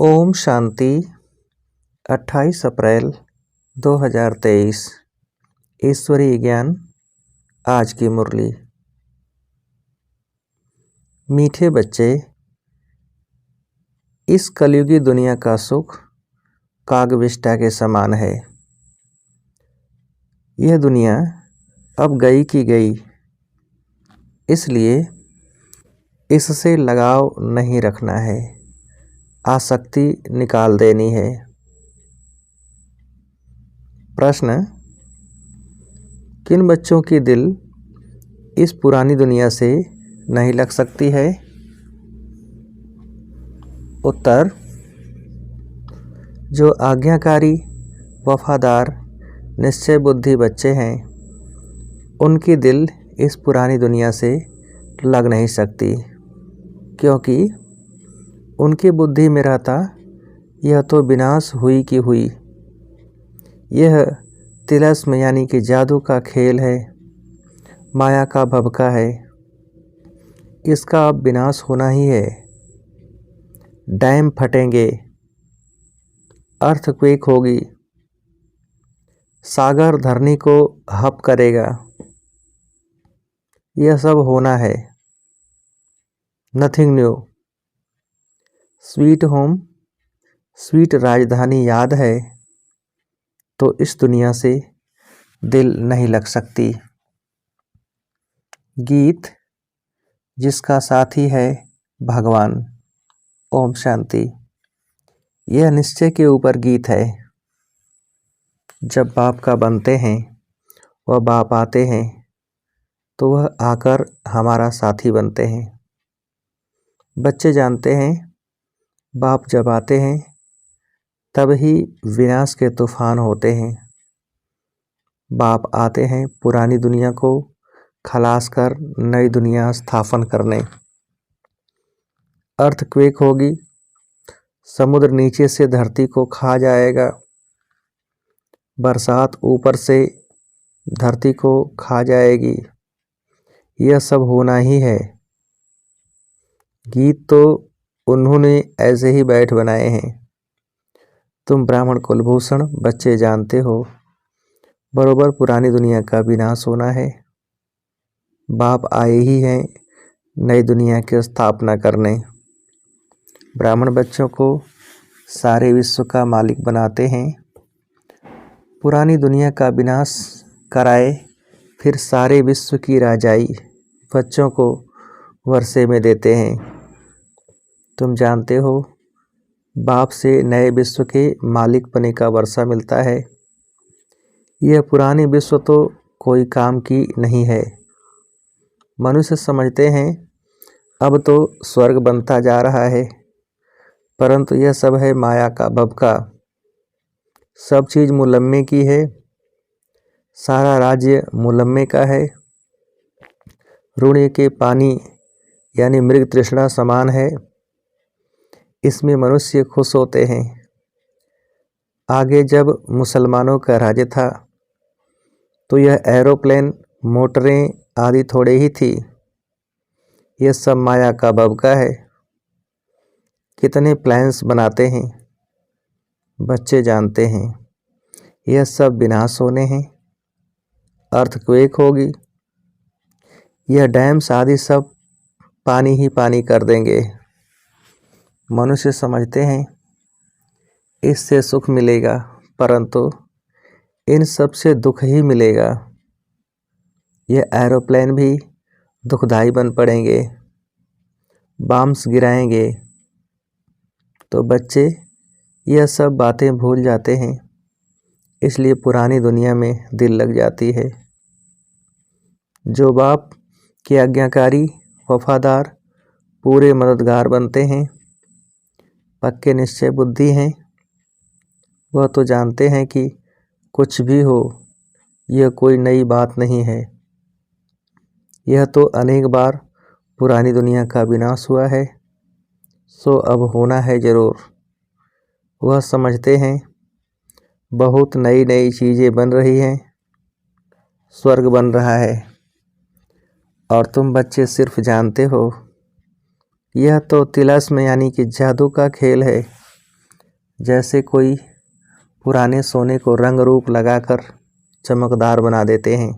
ओम शांति। 28 अप्रैल 2023। ईश्वरीय ज्ञान। आज की मुरली। मीठे बच्चे, इस कलयुगी दुनिया का सुख कागविष्टा के समान है। यह दुनिया अब गई की गई, इसलिए इससे लगाव नहीं रखना है, आसक्ति निकाल देनी है। प्रश्न: किन बच्चों की दिल इस पुरानी दुनिया से नहीं लग सकती है? उत्तर: जो आज्ञाकारी, वफादार, निश्चय बुद्धि बच्चे हैं, उनकी दिल इस पुरानी दुनिया से लग नहीं सकती, क्योंकि उनकी बुद्धि में रहता यह तो विनाश हुई की हुई। यह तिलस्म यानी कि जादू का खेल है, माया का भभका है। इसका अब विनाश होना ही है। डैम फटेंगे, अर्थक्वेक होगी, सागर धरनी को हप करेगा। यह सब होना है। Nothing new. Sweet home, sweet राजधानी याद है तो इस दुनिया से दिल नहीं लग सकती। गीत जिसका साथी है भगवान। ओम शांति। यह निश्चय के ऊपर गीत है। जब बाप का बनते हैं, वह बाप आते हैं तो वह आकर हमारा साथी बनते हैं। बच्चे जानते हैं बाप जब आते हैं तब ही विनाश के तूफान होते हैं। बाप आते हैं पुरानी दुनिया को खलास कर नई दुनिया स्थापन करने। अर्थक्वेक होगी, समुद्र नीचे से धरती को खा जाएगा, बरसात ऊपर से धरती को खा जाएगी। यह सब होना ही है। गीत तो उन्होंने ऐसे ही बैठ बनाए हैं। तुम ब्राह्मण कुलभूषण बच्चे जानते हो बरोबर पुरानी दुनिया का विनाश होना है। बाप आए ही हैं नई दुनिया की स्थापना करने। ब्राह्मण बच्चों को सारे विश्व का मालिक बनाते हैं। पुरानी दुनिया का विनाश कराए फिर सारे विश्व की राजाई बच्चों को वर्षे में देते हैं। तुम जानते हो बाप से नए विश्व के मालिक बने का वर्षा मिलता है। यह पुरानी विश्व तो कोई काम की नहीं है। मनुष्य समझते हैं अब तो स्वर्ग बनता जा रहा है, परंतु यह सब है माया का भभका। सब चीज़ मुलम्मे की है, सारा राज्य मुलम्मे का है। रुणि के पानी यानी मृग तृष्णा समान है। इसमें मनुष्य खुश होते हैं। आगे जब मुसलमानों का राज्य था तो यह एरोप्लेन, मोटरें आदि थोड़े ही थी। यह सब माया का भभका है। कितने प्लान्स बनाते हैं, बच्चे जानते हैं यह सब विनाश होने हैं। अर्थक्वेक होगी, यह डैम्स आदि सब पानी ही पानी कर देंगे। मनुष्य समझते हैं इससे सुख मिलेगा, परंतु इन सब से दुख ही मिलेगा। यह एरोप्लेन भी दुखदाई बन पड़ेंगे, बम्स गिराएंगे। तो बच्चे यह सब बातें भूल जाते हैं, इसलिए पुरानी दुनिया में दिल लग जाती है। जो बाप के आज्ञाकारी, वफादार, पूरे मददगार बनते हैं, पक्के निश्चय बुद्धि हैं, वह तो जानते हैं कि कुछ भी हो यह कोई नई बात नहीं है। यह तो अनेक बार पुरानी दुनिया का विनाश हुआ है, सो अब होना है जरूर। वह समझते हैं बहुत नई नई चीज़ें बन रही हैं, स्वर्ग बन रहा है। और तुम बच्चे सिर्फ जानते हो यह तो तिलस्म यानी कि जादू का खेल है, जैसे कोई पुराने सोने को रंग रूप लगाकर चमकदार बना देते हैं,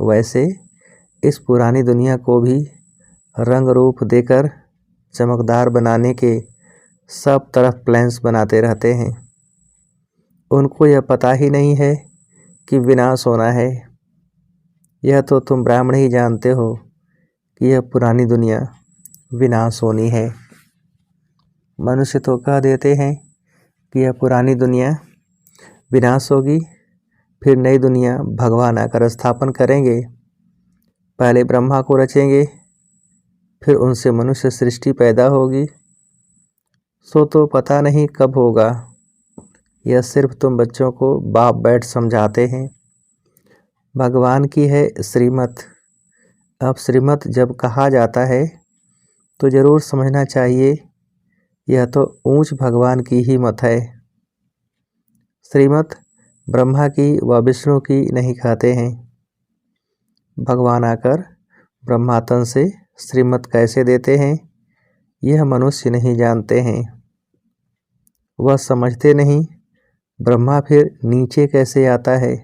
वैसे इस पुरानी दुनिया को भी रंग रूप देकर चमकदार बनाने के सब तरफ प्लान्स बनाते रहते हैं। उनको यह पता ही नहीं है कि विनाश होना है। यह तो तुम ब्राह्मण ही जानते हो कि यह पुरानी दुनिया विनाश होनी है। मनुष्य तो कह देते हैं कि यह पुरानी दुनिया विनाश होगी, फिर नई दुनिया भगवान आकर स्थापन करेंगे। पहले ब्रह्मा को रचेंगे, फिर उनसे मनुष्य सृष्टि पैदा होगी। सो तो पता नहीं कब होगा। यह सिर्फ तुम बच्चों को बाप बैठ समझाते हैं। भगवान की है श्रीमत। अब श्रीमत जब कहा जाता है तो जरूर समझना चाहिए यह तो ऊंच भगवान की ही मत है। श्रीमत ब्रह्मा की व विष्णु की नहीं कहते हैं। भगवान आकर ब्रह्मातन से श्रीमत कैसे देते हैं यह मनुष्य नहीं जानते हैं। वह समझते नहीं ब्रह्मा फिर नीचे कैसे आता है।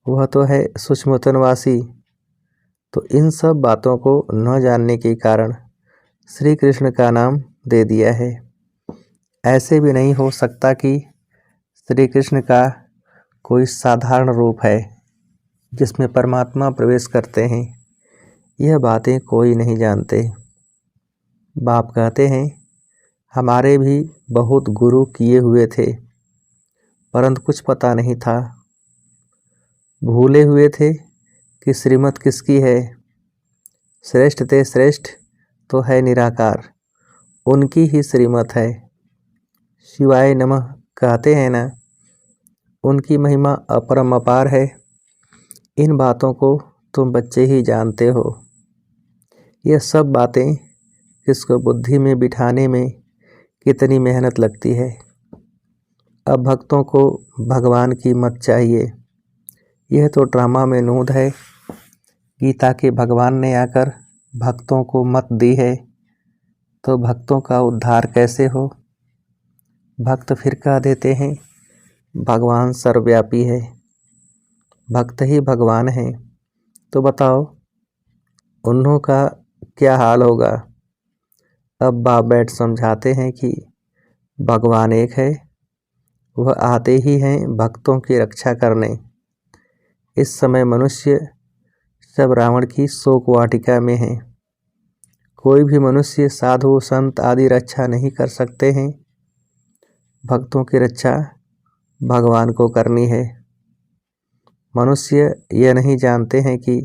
वह तो है सूक्ष्मतनवासी। तो इन सब बातों को न जानने के कारण श्री कृष्ण का नाम दे दिया है। ऐसे भी नहीं हो सकता कि श्री कृष्ण का कोई साधारण रूप है जिसमें परमात्मा प्रवेश करते हैं। यह बातें कोई नहीं जानते। बाप कहते हैं हमारे भी बहुत गुरु किए हुए थे, परंतु कुछ पता नहीं था। भूले हुए थे कि श्रीमत किसकी है। श्रेष्ठ ते श्रेष्ठ तो है निराकार, उनकी ही श्रीमत है। शिवाय नमः कहते हैं ना, उनकी महिमा अपरम अपार है। इन बातों को तुम बच्चे ही जानते हो। यह सब बातें किसको बुद्धि में बिठाने में कितनी मेहनत लगती है। अब भक्तों को भगवान की मत चाहिए। यह तो ड्रामा में नूद है। गीता के भगवान ने आकर भक्तों को मत दी है, तो भक्तों का उद्धार कैसे हो। भक्त फिर कह देते हैं भगवान सर्वव्यापी है, भक्त ही भगवान है। तो बताओ उन्हों का क्या हाल होगा। अब बाप बैठ समझाते हैं कि भगवान एक है, वह आते ही हैं भक्तों की रक्षा करने। इस समय मनुष्य सब रावण की शोक वाटिका में है। कोई भी मनुष्य साधु संत आदि रक्षा नहीं कर सकते हैं। भक्तों की रक्षा भगवान को करनी है। मनुष्य यह नहीं जानते हैं कि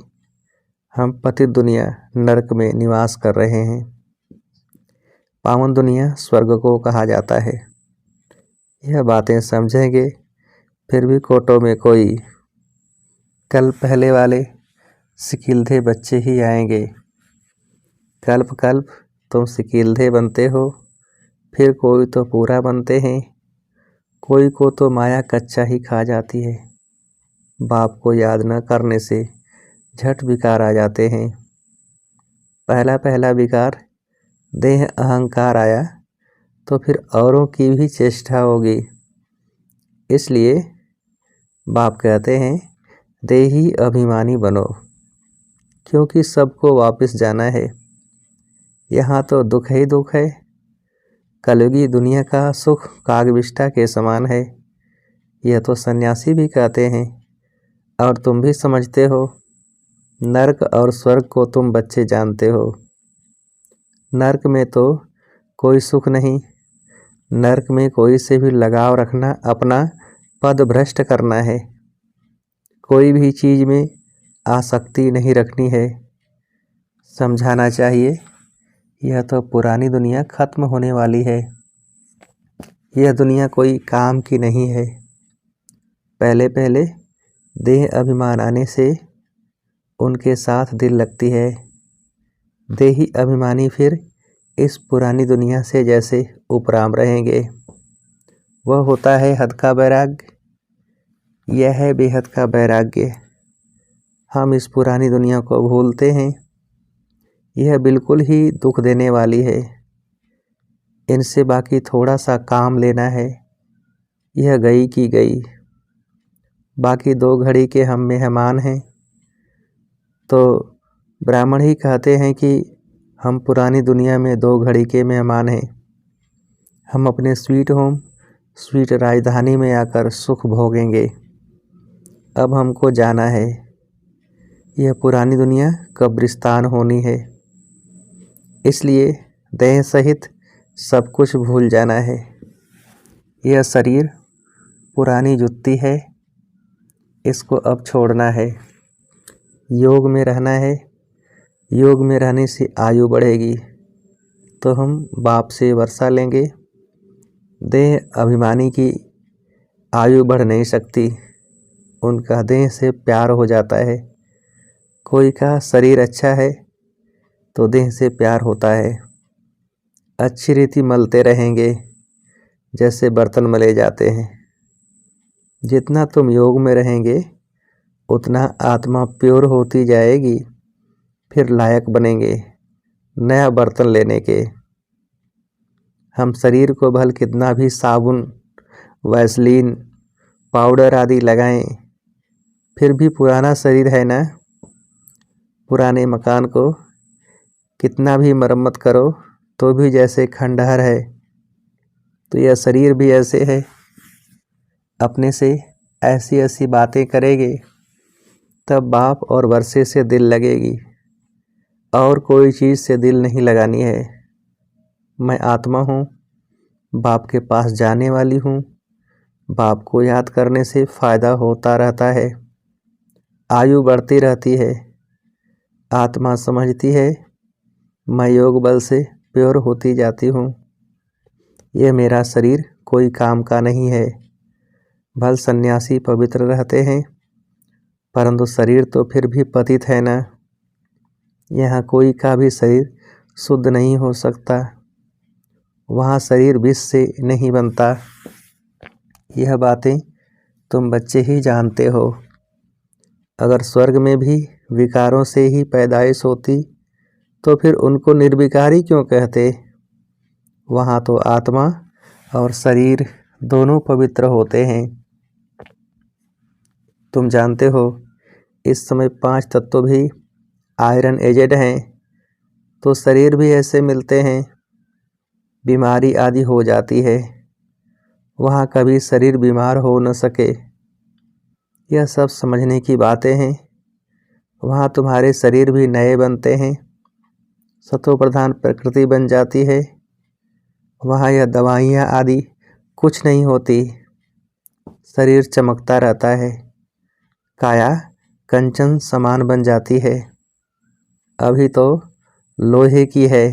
हम पतित दुनिया नरक में निवास कर रहे हैं। पावन दुनिया स्वर्ग को कहा जाता है। यह बातें समझेंगे फिर भी कोटों में कोई कल पहले वाले सिकिलधे बच्चे ही आएंगे। कल्प कल्प तुम सिकिलधे बनते हो, फिर कोई तो पूरा बनते हैं, कोई को तो माया कच्चा ही खा जाती है। बाप को याद न करने से झट विकार आ जाते हैं। पहला पहला विकार देह अहंकार आया तो फिर औरों की भी चेष्टा होगी। इसलिए बाप कहते हैं देही अभिमानी बनो, क्योंकि सबको वापस जाना है। यहाँ तो दुख ही दुख है। कलयुगी दुनिया का सुख कागविष्ठा के समान है। यह तो सन्यासी भी कहते हैं और तुम भी समझते हो। नरक और स्वर्ग को तुम बच्चे जानते हो। नरक में तो कोई सुख नहीं। नरक में कोई से भी लगाव रखना अपना पद भ्रष्ट करना है। कोई भी चीज में आसक्ति नहीं रखनी है। समझाना चाहिए यह तो पुरानी दुनिया खत्म होने वाली है। यह दुनिया कोई काम की नहीं है। पहले पहले देह अभिमान आने से उनके साथ दिल लगती है। देही अभिमानी फिर इस पुरानी दुनिया से जैसे उपराम रहेंगे। वह होता है हद का वैराग्य। यह है बेहद का वैराग्य। हम इस पुरानी दुनिया को भूलते हैं। यह बिल्कुल ही दुख देने वाली है। इनसे बाकी थोड़ा सा काम लेना है, यह गई की गई। बाकी 2 घड़ी के हम मेहमान हैं। तो ब्राह्मण ही कहते हैं कि हम पुरानी दुनिया में 2 घड़ी के मेहमान हैं। हम अपने स्वीट होम, स्वीट राजधानी में आकर सुख भोगेंगे। अब हमको जाना है। यह पुरानी दुनिया कब्रिस्तान होनी है, इसलिए देह सहित सब कुछ भूल जाना है। यह शरीर पुरानी जुत्ती है, इसको अब छोड़ना है। योग में रहना है। योग में रहने से आयु बढ़ेगी, तो हम बाप से वर्षा लेंगे। देह अभिमानी की आयु बढ़ नहीं सकती, उनका देह से प्यार हो जाता है। कोई का शरीर अच्छा है तो देह से प्यार होता है। अच्छी रीति मलते रहेंगे, जैसे बर्तन मले जाते हैं। जितना तुम योग में रहेंगे उतना आत्मा प्योर होती जाएगी, फिर लायक बनेंगे नया बर्तन लेने के। हम शरीर को भल कितना भी साबुन, वैसलीन, पाउडर आदि लगाएं, फिर भी पुराना शरीर है ना। पुराने मकान को कितना भी मरम्मत करो तो भी जैसे खंडहर है, तो यह शरीर भी ऐसे है। अपने से ऐसी ऐसी बातें करेंगे तब बाप और वर्षे से दिल लगेगी, और कोई चीज़ से दिल नहीं लगानी है। मैं आत्मा हूँ, बाप के पास जाने वाली हूँ। बाप को याद करने से फ़ायदा होता रहता है, आयु बढ़ती रहती है। आत्मा समझती है मैं योग बल से प्योर होती जाती हूँ। यह मेरा शरीर कोई काम का नहीं है। भल सन्यासी पवित्र रहते हैं, परंतु शरीर तो फिर भी पतित है ना। यहाँ कोई का भी शरीर शुद्ध नहीं हो सकता। वहाँ शरीर विष से नहीं बनता। यह बातें तुम बच्चे ही जानते हो। अगर स्वर्ग में भी विकारों से ही पैदाइश होती तो फिर उनको निर्विकारी क्यों कहते। वहाँ तो आत्मा और शरीर दोनों पवित्र होते हैं। तुम जानते हो इस समय 5 तत्व भी आयरन एजेड हैं, तो शरीर भी ऐसे मिलते हैं, बीमारी आदि हो जाती है। वहाँ कभी शरीर बीमार हो न सके। यह सब समझने की बातें हैं। वहाँ तुम्हारे शरीर भी नए बनते हैं, सतो प्रधान प्रकृति बन जाती है। वहाँ यह दवाइयाँ आदि कुछ नहीं होती, शरीर चमकता रहता है, काया कंचन समान बन जाती है। अभी तो लोहे की है।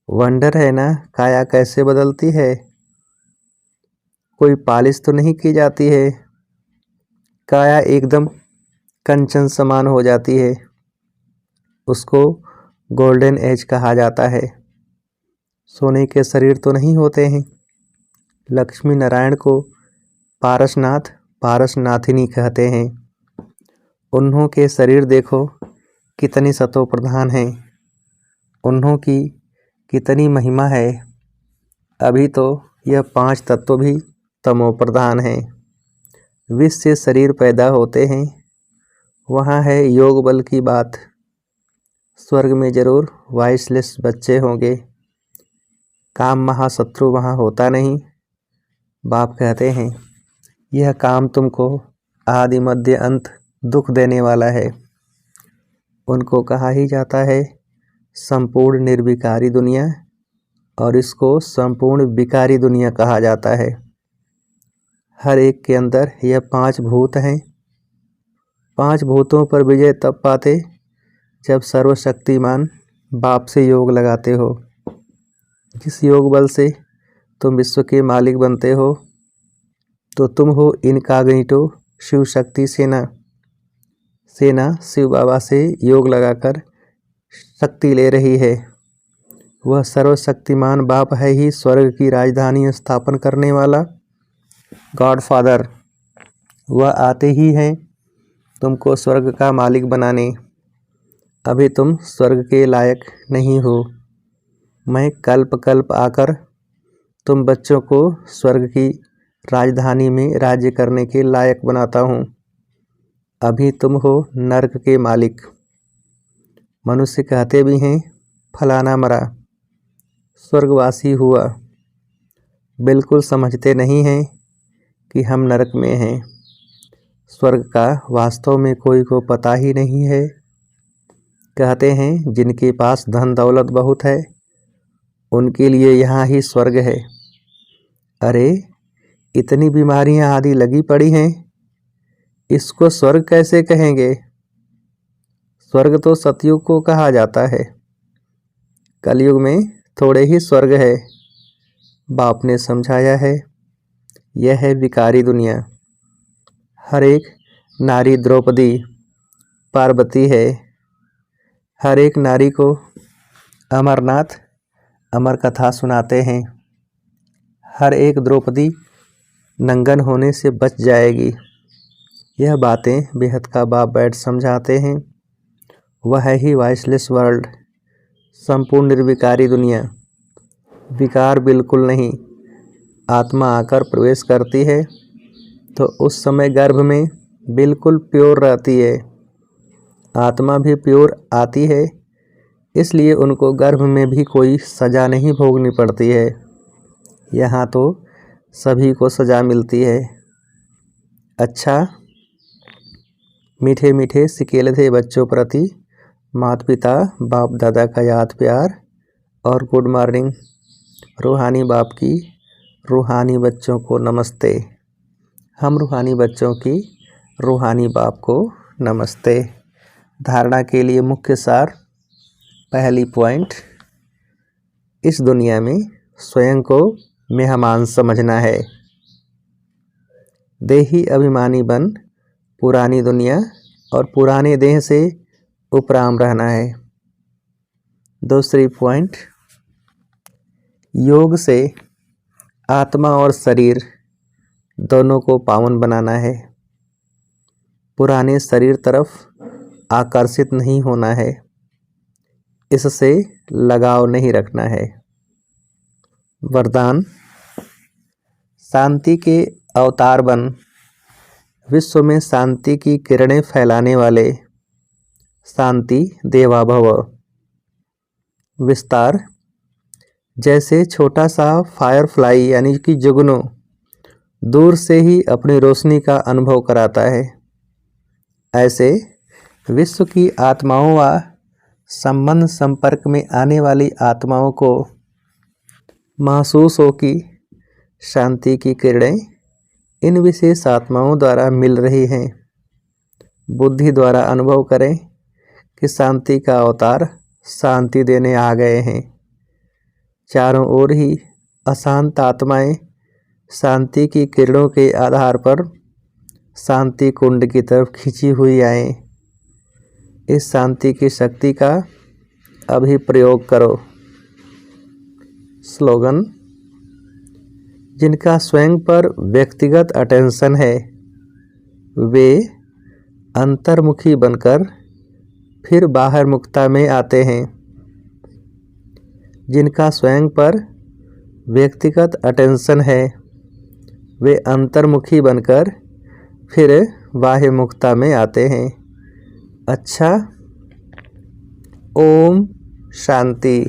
वंडर है ना, काया कैसे बदलती है। कोई पालिश तो नहीं की जाती है, काया एकदम कंचन समान हो जाती है। उसको गोल्डन एज कहा जाता है। सोने के शरीर तो नहीं होते हैं। लक्ष्मी नारायण को पारसनाथ, पारसनाथिनी कहते हैं। उन्हों के शरीर देखो कितनी सतो प्रधान हैं, उन्हों की कितनी महिमा है। अभी तो यह 5 तत्व भी तमो प्रधान हैं। विष से शरीर पैदा होते हैं। वहाँ है योग बल की बात। स्वर्ग में जरूर वाइसलेस बच्चे होंगे। काम महाशत्रु वहाँ होता नहीं। बाप कहते हैं यह काम तुमको आदि मध्य अंत दुख देने वाला है। उनको कहा ही जाता है संपूर्ण निर्विकारी दुनिया, और इसको संपूर्ण विकारी दुनिया कहा जाता है। हर एक के अंदर यह 5 भूत हैं। 5 भूतों पर विजय तब पाते जब सर्वशक्तिमान बाप से योग लगाते हो। जिस योग बल से तुम विश्व के मालिक बनते हो, तो तुम हो इनकॉग्निटो शिव शक्ति सेना। सेना शिव बाबा से योग लगाकर शक्ति ले रही है। वह सर्वशक्तिमान बाप है ही स्वर्ग की राजधानी स्थापन करने वाला गॉडफादर। वह आते ही हैं तुमको स्वर्ग का मालिक बनाने। अभी तुम स्वर्ग के लायक नहीं हो। मैं कल्प कल्प आकर तुम बच्चों को स्वर्ग की राजधानी में राज्य करने के लायक बनाता हूँ। अभी तुम हो नर्क के मालिक। मनुष्य कहते भी हैं फलाना मरा, स्वर्गवासी हुआ। बिल्कुल समझते नहीं हैं कि हम नरक में हैं। स्वर्ग का वास्तव में कोई को पता ही नहीं है। कहते हैं जिनके पास धन दौलत बहुत है उनके लिए यहाँ ही स्वर्ग है। अरे इतनी बीमारियां आदि लगी पड़ी हैं, इसको स्वर्ग कैसे कहेंगे? स्वर्ग तो सतयुग को कहा जाता है। कलयुग में थोड़े ही स्वर्ग है। बाप ने समझाया है, यह है विकारी दुनिया। हर एक नारी द्रौपदी पार्वती है। हर एक नारी को अमरनाथ अमर कथा सुनाते हैं। हर एक द्रौपदी नंगन होने से बच जाएगी। यह बातें बेहद का बाप बैठ समझाते हैं। वह है ही वॉइसलेस वर्ल्ड, संपूर्ण निर्विकारी दुनिया। विकार बिल्कुल नहीं। आत्मा आकर प्रवेश करती है तो उस समय गर्भ में बिल्कुल प्योर रहती है। आत्मा भी प्योर आती है, इसलिए उनको गर्भ में भी कोई सज़ा नहीं भोगनी पड़ती है। यहाँ तो सभी को सज़ा मिलती है। अच्छा, मीठे मीठे सिकेल थे बच्चों प्रति माता पिता बाप दादा का याद प्यार और गुड मॉर्निंग। रूहानी बाप की रूहानी बच्चों को नमस्ते। हम रूहानी बच्चों की रूहानी बाप को नमस्ते। धारणा के लिए मुख्य सार। पहली पॉइंट, इस दुनिया में स्वयं को मेहमान समझना है। देही अभिमानी बन पुरानी दुनिया और पुराने देह से उपराम रहना है। दूसरी पॉइंट, योग से आत्मा और शरीर दोनों को पावन बनाना है। पुराने शरीर तरफ आकर्षित नहीं होना है, इससे लगाव नहीं रखना है। वरदान, शांति के अवतार बन विश्व में शांति की किरणें फैलाने वाले शांति देवा भव। विस्तार, जैसे छोटा सा फायरफ्लाई यानी कि जुगनू दूर से ही अपनी रोशनी का अनुभव कराता है, ऐसे विश्व की आत्माओं व संबंध संपर्क में आने वाली आत्माओं को महसूस हो कि शांति की किरणें इन विशेष आत्माओं द्वारा मिल रही हैं। बुद्धि द्वारा अनुभव करें कि शांति का अवतार शांति देने आ गए हैं। चारों ओर ही अशांत आत्माएं शांति की किरणों के आधार पर शांति कुंड की तरफ खिंची हुई आएं। इस शांति की शक्ति का अभी प्रयोग करो। स्लोगन, जिनका स्वयं पर व्यक्तिगत अटेंशन है वे अंतर्मुखी बनकर फिर बाहर मुक्ता में आते हैं। जिनका स्वयं पर व्यक्तिगत अटेंशन है वे अंतर्मुखी बनकर फिर बाह्य मुक्ता में आते हैं। अच्छा, ओम शांति।